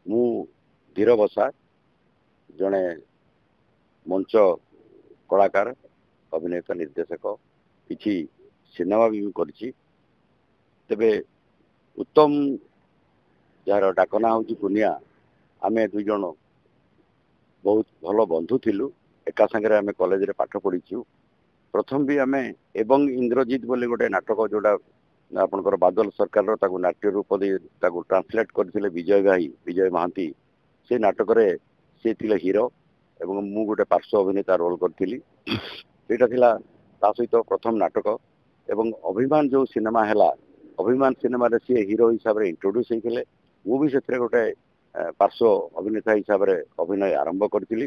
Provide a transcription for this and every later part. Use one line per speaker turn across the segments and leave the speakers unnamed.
ମୁଁ ଧୀର ବସା ଜଣେ मंच कलाकार अभिनेता निर्देशक किसी सिनेमा भी करिछि तेबे उत्तम जार डाकना हूँ पुनिया आमे दुई जन बहुत भल बंधु थिलु एका संगे आमे कॉलेज रे पाठ पढ़ीछु प्रथम भी आमे एवं इंद्रजीत बोले गोटे नाटक जोड़ा आपनकर बादल सरकार ताकू नाट्य रूप दे ताकू ट्रांसलेट करथिले विजय महांती से नाटक रे से थिले हीरो एवं मु गोटे पार्श्व अभिनेता रोल करथिली सेटा थिला ता सहित प्रथम नाटक एवं अभिमान जो सिनेमा हैला अभिमान सिनेमा रे से हीरो हिसाब रे इंट्रोड्यूस हेथिले मु भी सेथरे गोटे पार्श्व अभिनेता हिसाब रे अभिनय आरंभ करथिली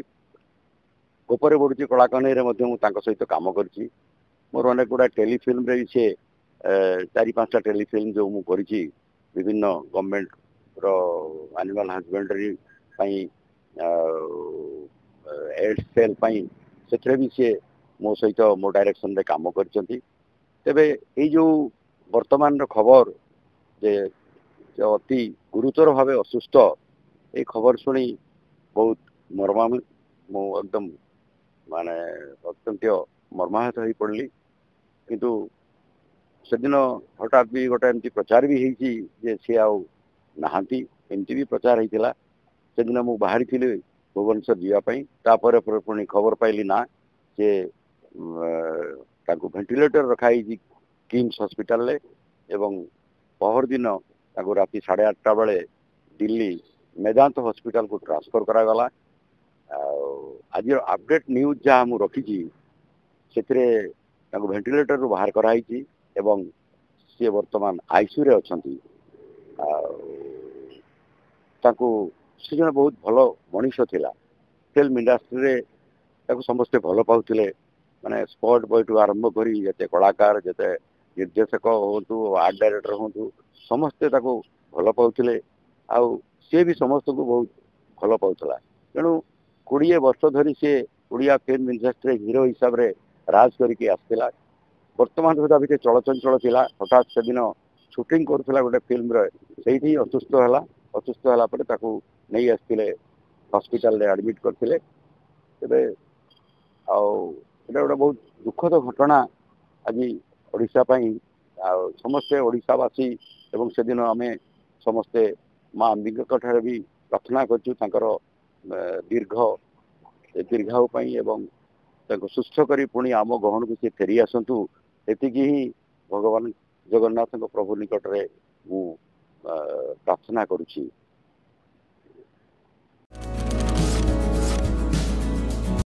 गोपरे बढुची कलाकनी रे मध्य मु तांको सहित काम करछि मोर अनेक गुडा टेलीफिल्म रे से चारि पांचटा टेलीफिल्म जो मु करछि विभिन्न गवर्नमेंट रो एनिमल हस्बेंडरी पई एड सेल पई सेथरे भी से मो सहित मो डायरेक्शन रे काम करछंती तेबे ए जो वर्तमान रो खबर जे अति गुरुतर भावे असुस्थ ए खबर सुनी बहुत मर्माम मु एकदम माने अत्यंत मर्माहत हो पड़ली किंतु सेदिन हठात भी गोटे एमती प्रचार भी होती जे सी आहांती एमती भी प्रचार होता सेदिन मु बाहरी थी भुवनेश्वर जावाई तापर पुणी खबर पाइली ना जे वेंटिलेटर रखाई किम्स हॉस्पिटल ले एवं पहर दिन राति 8:30 बेले दिल्ली मेदांत हॉस्पिटल को ट्रांसफर करागला आज अपडेट न्यूज जहाँ मु रखी से वेंटिलेटर रू बाहर कराई एवं सी वर्तमान आईसीयू रे अछंती से जन बहुत भल मनीष थिला फिल्म इंडस्ट्री रे ताको समस्ते भल पाउथिले माने स्पॉट बॉय टू आरंभ करी जते कलाकार जते निर्देशक होतु आर्ट डायरेक्टर होतु समस्ते ताको भल पाउथिले आउ से भी समस्त को बहुत भल पाउथला तेणु 20 वर्ष धरी से ओडिया फिल्म इंडस्ट्री हीरो हिसाब रे राज करके आसला वर्तमान सुधा भी चलचंचल थिला हठात से दिन शूटिंग करुला गोटे फिल्म रे असुस्थ होला परे ताकू नहीं आसते हॉस्पिटल रे एडमिट करथिले तेबे गोटे बहुत दुखद घटना आज ओडिशा पई समस्ते ओडिशावासी एवं से दिन आमे समस्ते माँ अंबिका ठारे भी प्रार्थना कर दीर्घायु पई एवं सुस्थ करी पुणी आम गहन को सी फेरी आसतु एतिकी ही भगवान जगन्नाथ प्रभु निकट रे मु प्रार्थना करुछि।